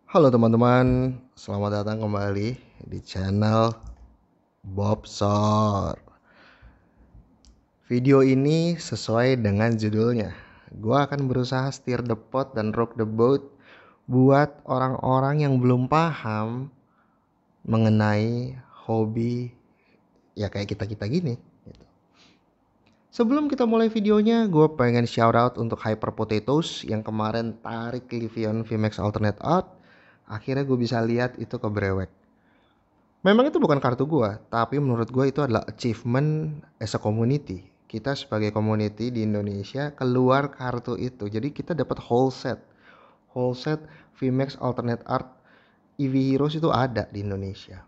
Halo teman-teman, selamat datang kembali di channel Bobsor. Video ini sesuai dengan judulnya. Gua akan berusaha steer the pot dan rock the boat buat orang-orang yang belum paham mengenai hobi ya kayak kita-kita gini. Sebelum kita mulai videonya, gue pengen shout out untuk Hyper Potatoes yang kemarin tarik Livion VMAX Alternate Art. Akhirnya gue bisa lihat itu kebrewek. Memang itu bukan kartu gue, tapi menurut gue itu adalah achievement as a community. Kita sebagai community di Indonesia keluar kartu itu. Jadi kita dapat whole set. Whole set VMAX Alternate Art EV Heroes itu ada di Indonesia.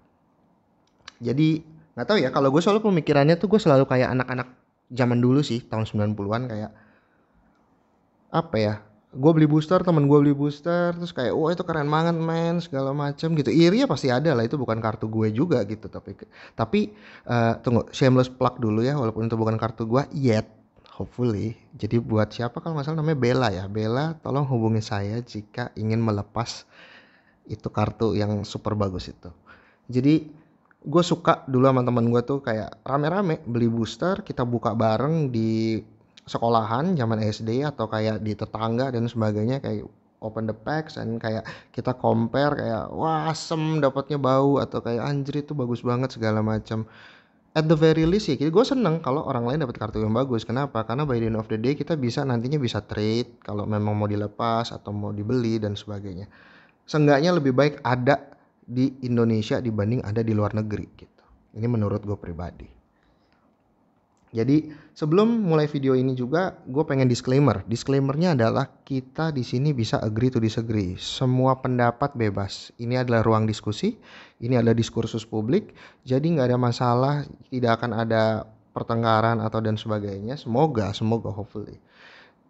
Jadi nggak tahu ya, kalau gue selalu pemikirannya tuh gue selalu kayak anak-anak zaman dulu sih, tahun 90-an kayak apa ya? Gue beli booster, temen gue beli booster, terus kayak wah itu keren banget men, segala macam gitu. Iri ya pasti ada lah, itu bukan kartu gue juga gitu. Tapi tunggu, shameless plug dulu ya, walaupun itu bukan kartu gue yet, hopefully. Jadi buat siapa kalau nggak salah namanya Bella ya, Bella tolong hubungi saya jika ingin melepas itu kartu yang super bagus itu. Jadi gue suka dulu sama temen gue tuh kayak rame-rame beli booster, kita buka bareng di sekolahan zaman SD atau kayak di tetangga dan sebagainya, kayak open the packs dan kayak kita compare kayak wah asem dapatnya bau atau kayak anjir itu bagus banget segala macam. At the very least ya gue seneng kalau orang lain dapat kartu yang bagus. Kenapa? Karena by the end of the day kita bisa nantinya bisa trade kalau memang mau dilepas atau mau dibeli dan sebagainya. Seenggaknya lebih baik ada di Indonesia dibanding ada di luar negeri gitu. Ini menurut gue pribadi. Jadi sebelum mulai video ini juga gue pengen disclaimer. Disclaimernya adalah kita di sini bisa agree to disagree. Semua pendapat bebas. Ini adalah ruang diskusi. Ini adalah diskursus publik. Jadi nggak ada masalah. Tidak akan ada pertengkaran atau dan sebagainya. Semoga hopefully.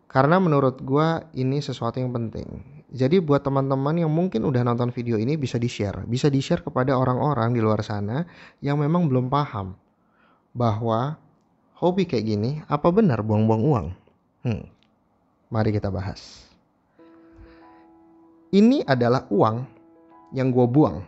Karena menurut gue ini sesuatu yang penting. Jadi buat teman-teman yang mungkin udah nonton video ini bisa di-share. Bisa di-share kepada orang-orang di luar sana yang memang belum paham bahwa hobi kayak gini apa benar buang-buang uang? Mari kita bahas. Ini adalah uang yang gue buang.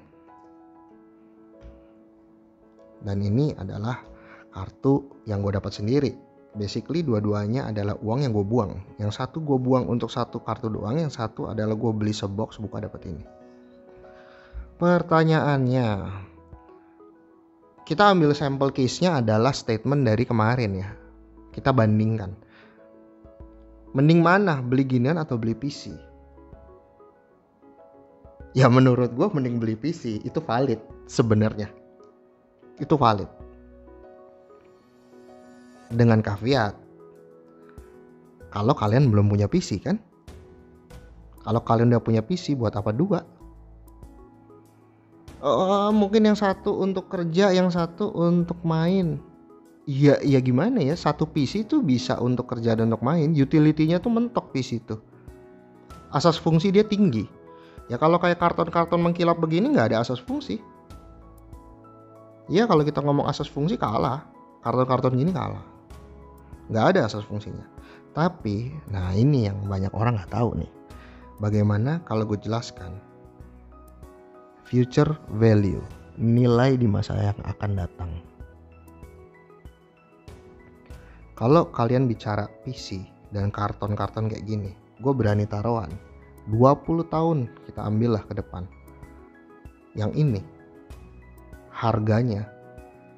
Dan ini adalah kartu yang gue dapat sendiri. Basically dua-duanya adalah uang yang gue buang. Yang satu gue buang untuk satu kartu doang, yang satu adalah gue beli sebox buka dapat ini. Pertanyaannya, kita ambil sampel case-nya adalah statement dari kemarin ya. Kita bandingkan. Mending mana, beli ginian atau beli PC? Ya menurut gue mending beli PC, itu valid sebenarnya. Itu valid. Dengan caveat, kalau kalian belum punya PC kan? Kalau kalian udah punya PC buat apa dua? Mungkin yang satu untuk kerja, yang satu untuk main. Ya gimana ya, satu PC tuh bisa untuk kerja dan untuk main. Utility-nya tuh mentok PC tuh. Asas fungsi dia tinggi. Ya kalau kayak karton-karton mengkilap begini nggak ada asas fungsi. Ya kalau kita ngomong asas fungsi kalah. Karton-karton gini kalah. Nggak ada asas fungsinya. Tapi, nah ini yang banyak orang nggak tahu nih. Bagaimana kalau gue jelaskan? Future value, nilai di masa yang akan datang. Kalau kalian bicara PC dan karton-karton kayak gini, gue berani taruhan 20 tahun kita ambillah ke depan. Yang ini harganya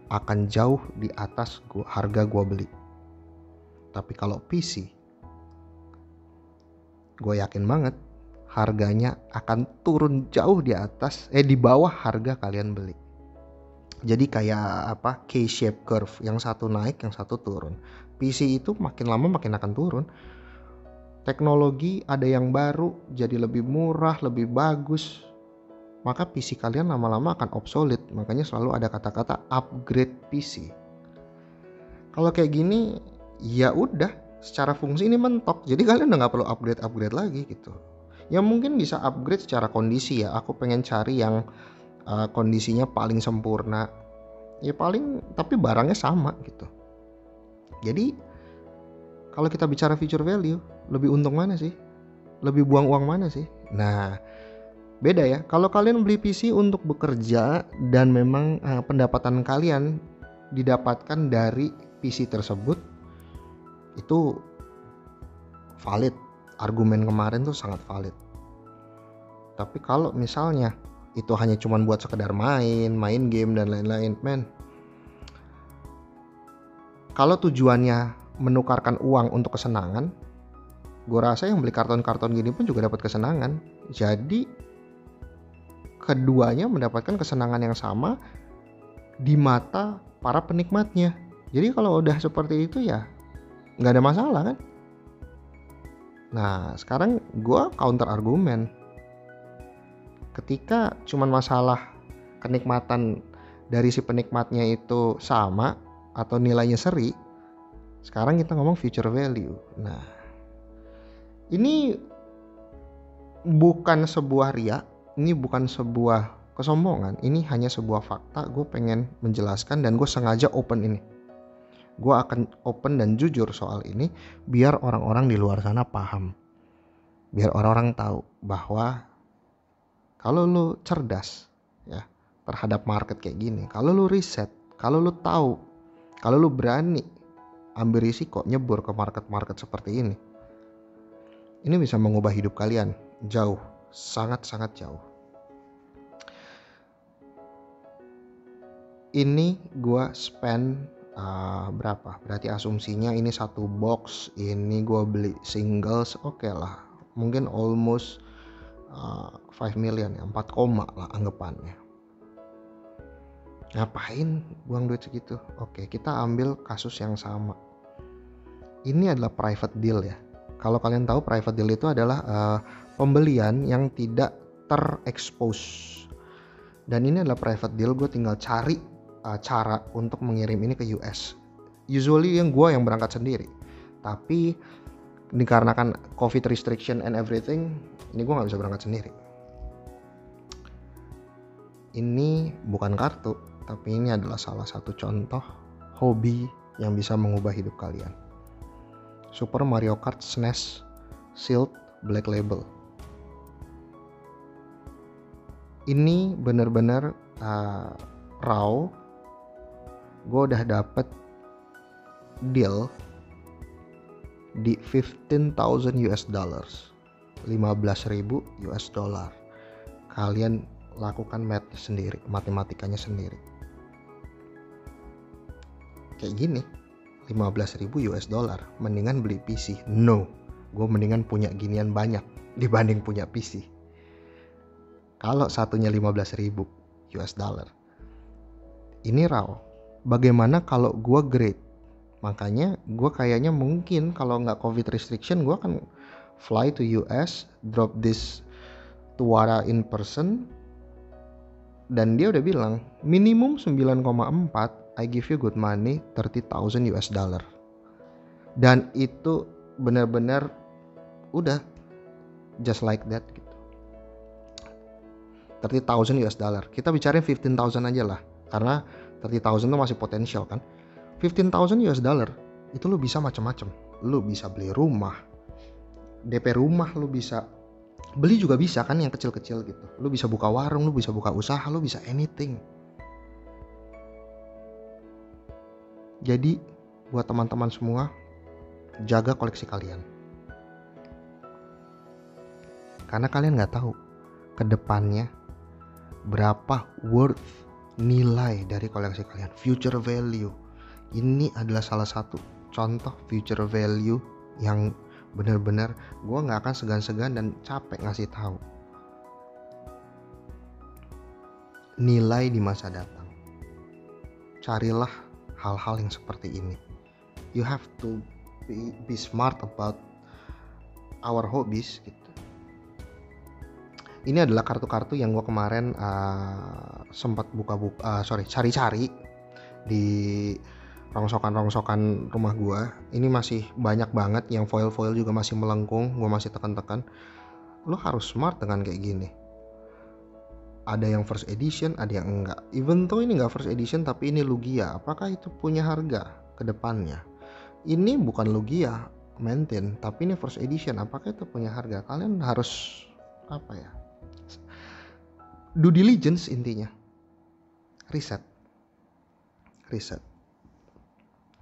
akan jauh di atas harga gue beli. Tapi kalau PC, gue yakin banget harganya akan turun jauh di atas, di bawah harga kalian beli. Jadi kayak apa, K-shape curve, yang satu naik, yang satu turun. PC itu makin lama makin akan turun. Teknologi ada yang baru, jadi lebih murah, lebih bagus. Maka PC kalian lama-lama akan obsolete. Makanya selalu ada kata-kata upgrade PC. Kalau kayak gini, ya udah, secara fungsi ini mentok. Jadi kalian udah nggak perlu upgrade lagi gitu. Ya mungkin bisa upgrade secara kondisi ya. Aku pengen cari yang kondisinya paling sempurna. Ya paling, tapi barangnya sama gitu. Jadi kalau kita bicara future value, lebih untung mana sih? Lebih buang uang mana sih? Nah, Beda ya, kalau kalian beli PC untuk bekerja dan memang pendapatan kalian didapatkan dari PC tersebut, itu valid. Argumen kemarin tuh sangat valid. Tapi kalau misalnya itu hanya cuman buat sekedar main game dan lain-lain, kalau tujuannya menukarkan uang untuk kesenangan, gue rasa yang beli karton-karton gini pun juga dapat kesenangan. Jadi keduanya mendapatkan kesenangan yang sama di mata para penikmatnya. Jadi kalau udah seperti itu ya nggak ada masalah kan. Nah sekarang gue counter argumen. Ketika cuman masalah kenikmatan dari si penikmatnya itu sama atau nilainya seri, sekarang kita ngomong future value. Nah ini bukan sebuah riak, ini bukan sebuah kesombongan, ini hanya sebuah fakta. Gue pengen menjelaskan dan gue sengaja open ini. Gue akan open dan jujur soal ini biar orang-orang di luar sana paham. Biar orang-orang tahu bahwa kalau lu cerdas ya terhadap market kayak gini, kalau lu riset, kalau lu tahu, kalau lu berani ambil risiko nyebur ke market-market seperti ini bisa mengubah hidup kalian jauh, sangat-sangat jauh. Ini gua spend berapa? Berarti asumsinya ini satu box, ini gua beli singles, oke lah. Mungkin almost 5 million ya, 4 koma lah anggapannya. Ngapain buang duit segitu? Oke, kita ambil kasus yang sama. Ini adalah private deal ya. Kalau kalian tahu private deal itu adalah pembelian yang tidak terekspos. Dan ini adalah private deal, gue tinggal cari cara untuk mengirim ini ke US. Usually gue yang berangkat sendiri. Tapi dikarenakan COVID restriction and everything, ini gue gak bisa berangkat sendiri. Ini bukan kartu, tapi ini adalah salah satu contoh hobi yang bisa mengubah hidup kalian. Super Mario Kart SNES Sealed Black Label. Ini benar-benar raw. Gue udah dapet deal di 15,000 US dollars, 15,000 US dollar. Kalian lakukan math sendiri, matematikanya sendiri. Kayak gini, 15,000 US dollar, mendingan beli PC. No, gue mendingan punya ginian banyak dibanding punya PC. Kalau satunya 15,000 US dollar, ini raw. Bagaimana kalau gue grade? Makanya gue kayaknya mungkin kalau nggak COVID restriction, gue akan fly to US, drop this to Wara in person. Dan dia udah bilang minimum 9,4, I give you good money, 30,000 US dollar. Dan itu benar-benar udah just like that gitu. 30,000 US dollar. Kita bicarain 15,000 aja lah, karena 30,000 itu masih potensial kan. 15,000 US dollar itu lu bisa macam-macam. Lu bisa beli rumah, DP rumah, lu bisa beli juga bisa kan yang kecil-kecil gitu. Lu bisa buka warung, lu bisa buka usaha, lu bisa anything. Jadi buat teman-teman semua, jaga koleksi kalian. Karena kalian nggak tahu kedepannya berapa worth nilai dari koleksi kalian. Future value. Ini adalah salah satu contoh future value yang benar-benar gue nggak akan segan-segan dan capek ngasih tahu. Nilai di masa datang. Carilah hal-hal yang seperti ini. You have to be smart about our hobbies gitu. Ini adalah kartu-kartu yang gue kemarin sempat cari-cari di rongsokan rumah gue. Ini masih banyak banget, yang foil-foil juga masih melengkung. Gue masih tekan-tekan. Lo harus smart dengan kayak gini. Ada yang first edition, ada yang enggak. Even though ini enggak first edition, tapi ini Lugia. Apakah itu punya harga ke depannya? Ini bukan Lugia maintain, tapi ini first edition. Apakah itu punya harga? Kalian harus due diligence intinya. Riset.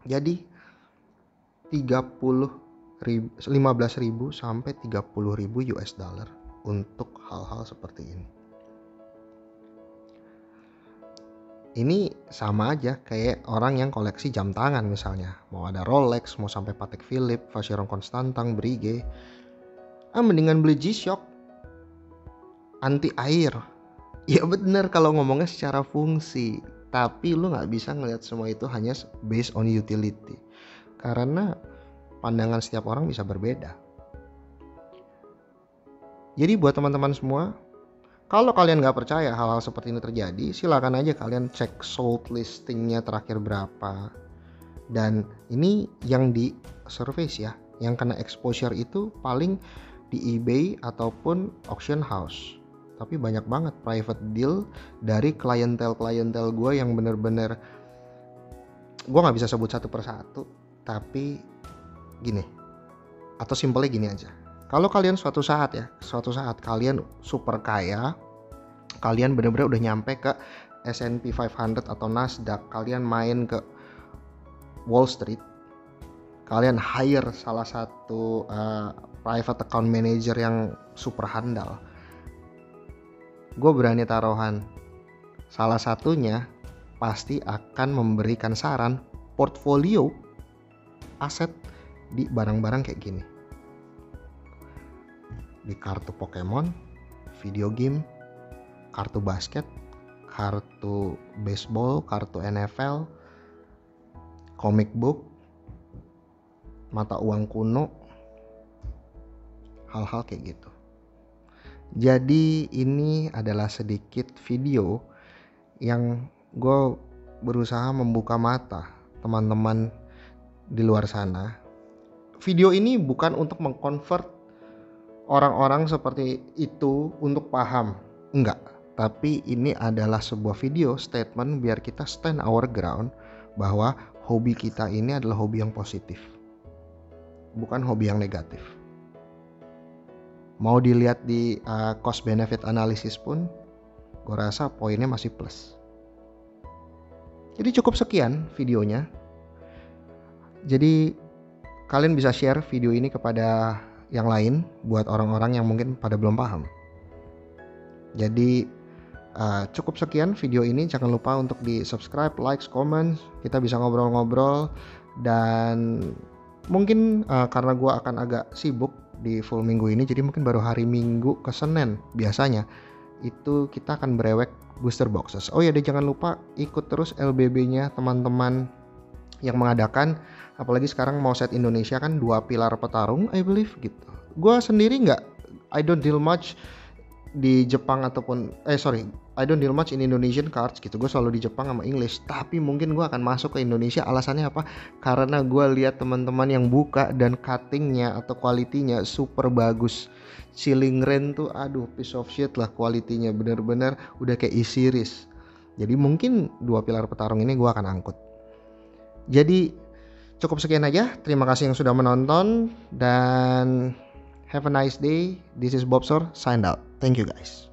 Jadi 15.000 sampai 30.000 US dollar untuk hal-hal seperti ini. Ini sama aja kayak orang yang koleksi jam tangan misalnya. Mau ada Rolex, mau sampai Patek Philippe, Vacheron Constantin, Breguet. Mendingan beli G-Shock. Anti air. Ya bener kalau ngomongnya secara fungsi. Tapi lu gak bisa ngelihat semua itu hanya based on utility. Karena pandangan setiap orang bisa berbeda. Jadi buat teman-teman semua, kalau kalian gak percaya hal-hal seperti ini terjadi, silakan aja kalian cek sold listingnya terakhir berapa. Dan ini yang di surface ya, yang kena exposure itu paling di eBay ataupun auction house. Tapi banyak banget private deal dari klientel gue yang bener-bener, gue gak bisa sebut satu persatu, tapi gini, atau simpelnya gini aja. Kalau kalian suatu saat kalian super kaya, kalian benar-benar udah nyampe ke S&P 500 atau Nasdaq, kalian main ke Wall Street, kalian hire salah satu private account manager yang super handal, gue berani taruhan salah satunya pasti akan memberikan saran portfolio aset di barang-barang kayak gini. Di kartu Pokemon, video game, kartu basket, kartu baseball, kartu NFL, comic book, mata uang kuno, hal-hal kayak gitu. Jadi ini adalah sedikit video yang gue berusaha membuka mata teman-teman di luar sana. Video ini bukan untuk mengconvert orang-orang seperti itu untuk paham, enggak. Tapi ini adalah sebuah video statement biar kita stand our ground bahwa hobi kita ini adalah hobi yang positif, bukan hobi yang negatif. Mau dilihat di cost benefit analysis pun gue rasa poinnya masih plus. Jadi cukup sekian videonya. Jadi kalian bisa share video ini kepada yang lain buat orang-orang yang mungkin pada belum paham. Jadi cukup sekian video ini. Jangan lupa untuk di subscribe, like, comment. Kita bisa ngobrol-ngobrol. Dan mungkin karena gue akan agak sibuk di full minggu ini, jadi mungkin baru hari Minggu ke Senin biasanya itu kita akan brewek booster boxes. Oh ya, dan jangan lupa ikut terus LBB-nya teman-teman yang mengadakan. Apalagi sekarang mau set Indonesia kan 2 pilar petarung I believe gitu. Gue sendiri I don't deal much di Jepang ataupun I don't deal much in Indonesian cards gitu. Gue selalu di Jepang sama English. Tapi mungkin gue akan masuk ke Indonesia. Alasannya apa? Karena gue lihat teman-teman yang buka dan cuttingnya atau kualitinya super bagus. Ceiling Rain tuh aduh piece of shit lah kualitinya, bener-bener udah kayak E-series. Jadi mungkin 2 pilar petarung ini gue akan angkut. Jadi cukup sekian aja. Terima kasih yang sudah menonton dan have a nice day. This is Bobsor, signed out. Thank you guys.